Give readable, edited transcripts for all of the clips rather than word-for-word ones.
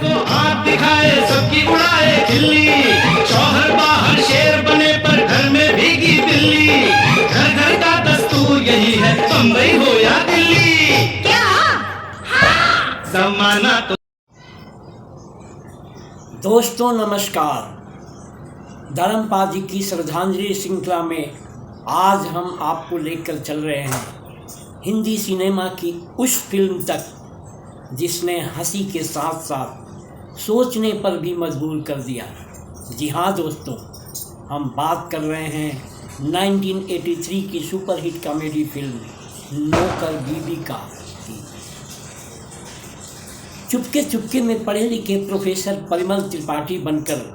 को हाथ दिखाए सबकी उड़ाए खिल्ली, शौहर बाहर शेर बने पर घर में भीगी बिल्ली, घर घर का दस्तूर यही है बम्बई हो या दिल्ली, क्या जमाना तो। दोस्तों नमस्कार, धर्मपाल जी की श्रद्धांजलि श्रृंखला में आज हम आपको लेकर चल रहे हैं हिंदी सिनेमा की उस फिल्म तक जिसने हंसी के साथ साथ सोचने पर भी मजबूर कर दिया। जी हाँ दोस्तों, हम बात कर रहे हैं 1983 की सुपरहिट कॉमेडी फिल्म नौकर बीबी का। चुपके चुपके में पढ़े लिखे प्रोफेसर परिमल त्रिपाठी बनकर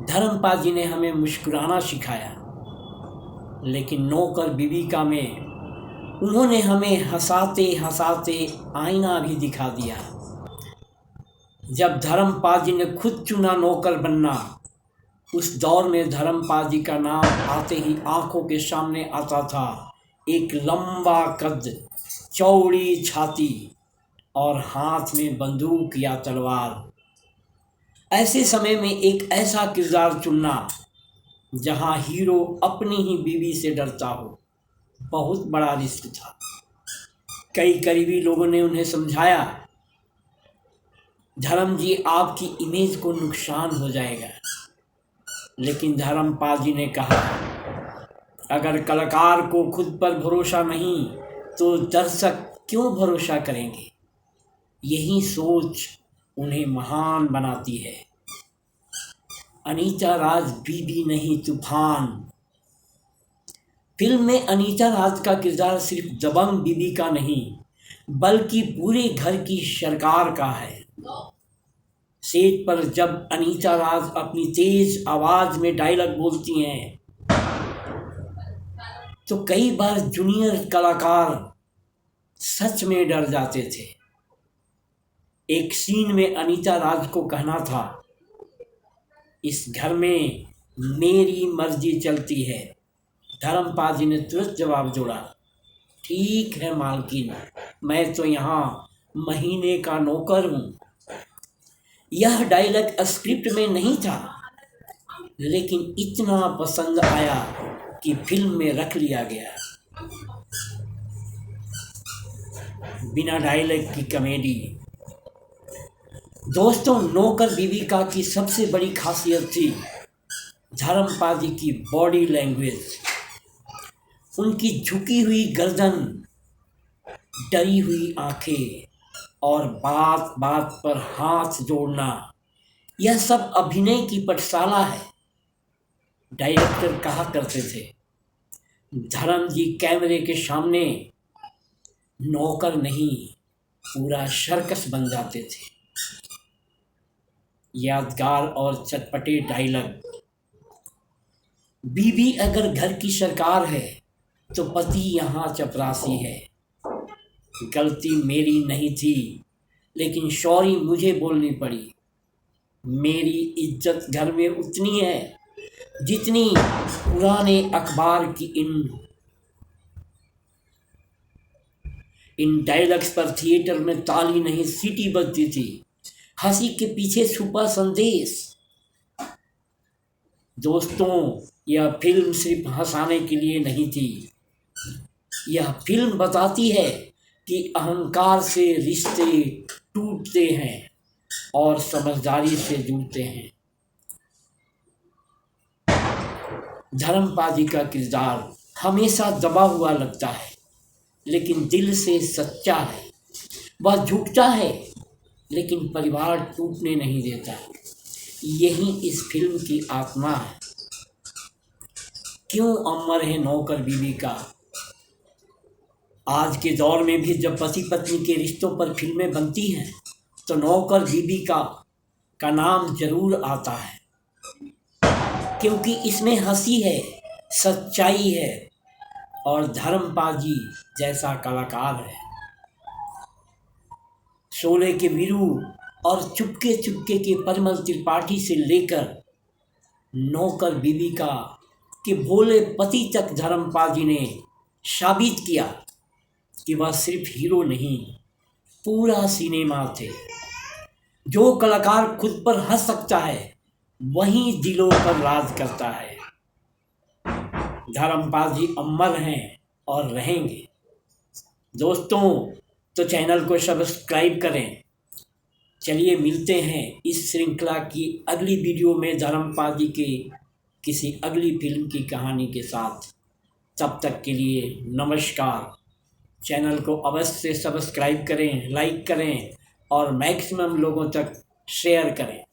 धर्मपाल जी ने हमें मुस्कुराना सिखाया, लेकिन नौकर बीबी का में उन्होंने हमें हंसाते हंसाते आईना भी दिखा दिया। जब धर्मपाल जी ने खुद चुना नौकर बनना, उस दौर में धर्मपाल जी का नाम आते ही आंखों के सामने आता था एक लंबा कद, चौड़ी छाती और हाथ में बंदूक या तलवार। ऐसे समय में एक ऐसा किरदार चुनना जहां हीरो अपनी ही बीवी से डरता हो, बहुत बड़ा रिस्क था। कई करीबी लोगों ने उन्हें समझाया, धर्म जी आपकी इमेज को नुकसान हो जाएगा, लेकिन धर्मपाल जी ने कहा, अगर कलाकार को खुद पर भरोसा नहीं तो दर्शक क्यों भरोसा करेंगे। यही सोच उन्हें महान बनाती है। अनीता राज बीबी नहीं तूफान। फिल्म में अनीता राज का किरदार सिर्फ दबंग बीबी का नहीं बल्कि पूरे घर की सरकार का है। सेट पर जब अनीता राज अपनी तेज आवाज में डायलॉग बोलती हैं तो कई बार जूनियर कलाकार सच में डर जाते थे। एक सीन में अनीता राज को कहना था, इस घर में मेरी मर्जी चलती है। धर्मपाल जी ने तुरंत जवाब जोड़ा, ठीक है मालकिन, मैं तो यहाँ महीने का नौकर हूँ। यह डायलॉग स्क्रिप्ट में नहीं था, लेकिन इतना पसंद आया कि फिल्म में रख लिया गया। बिना डायलॉग की कॉमेडी। दोस्तों, नौकर बीबी का की सबसे बड़ी खासियत थी धर्मपाल जी की बॉडी लैंग्वेज। उनकी झुकी हुई गर्दन, डरी हुई आंखें और बात बात पर हाथ जोड़ना, यह सब अभिनय की पाठशाला है। डायरेक्टर कहा करते थे, धर्म जी कैमरे के सामने नौकर नहीं पूरा सर्कस बन जाते थे। यादगार और चटपटे डायलॉग। बीवी अगर घर की सरकार है तो पति यहाँ चपरासी है। गलती मेरी नहीं थी, लेकिन सॉरी मुझे बोलनी पड़ी। मेरी इज्जत घर में उतनी है जितनी पुराने अखबार की इन डायलॉग्स पर थिएटर में ताली नहीं सीटी बजती थी। हंसी के पीछे छुपा संदेश। दोस्तों, यह फिल्म सिर्फ हंसाने के लिए नहीं थी। यह फिल्म बताती है कि अहंकार से रिश्ते टूटते हैं और समझदारी से जुड़ते हैं। धर्मपाल जी का किरदार हमेशा दबा हुआ लगता है, लेकिन दिल से सच्चा है। वह झुकता है, लेकिन परिवार टूटने नहीं देता। यही इस फिल्म की आत्मा है। क्यों अमर है नौकर बीबी का। आज के दौर में भी जब पति पत्नी के रिश्तों पर फिल्में बनती हैं तो नौकर बीबी का नाम जरूर आता है, क्योंकि इसमें हंसी है, सच्चाई है और धर्मपाल जी जैसा कलाकार है। शोले के वीरू और चुपके चुपके के परिमल त्रिपाठी से लेकर नौकर बीबी का के भोले पति तक धर्मपाल जी ने साबित किया कि वह सिर्फ हीरो नहीं, पूरा सिनेमा थे। जो कलाकार खुद पर हंस सकता है वही दिलों पर राज करता है। धर्मपाल जी अमर हैं और रहेंगे। दोस्तों, तो चैनल को सब्सक्राइब करें। चलिए मिलते हैं इस श्रृंखला की अगली वीडियो में धर्मपाल जी की किसी अगली फिल्म की कहानी के साथ। तब तक के लिए नमस्कार। चैनल को अवश्य सब्सक्राइब करें, लाइक करें और मैक्सिमम लोगों तक शेयर करें।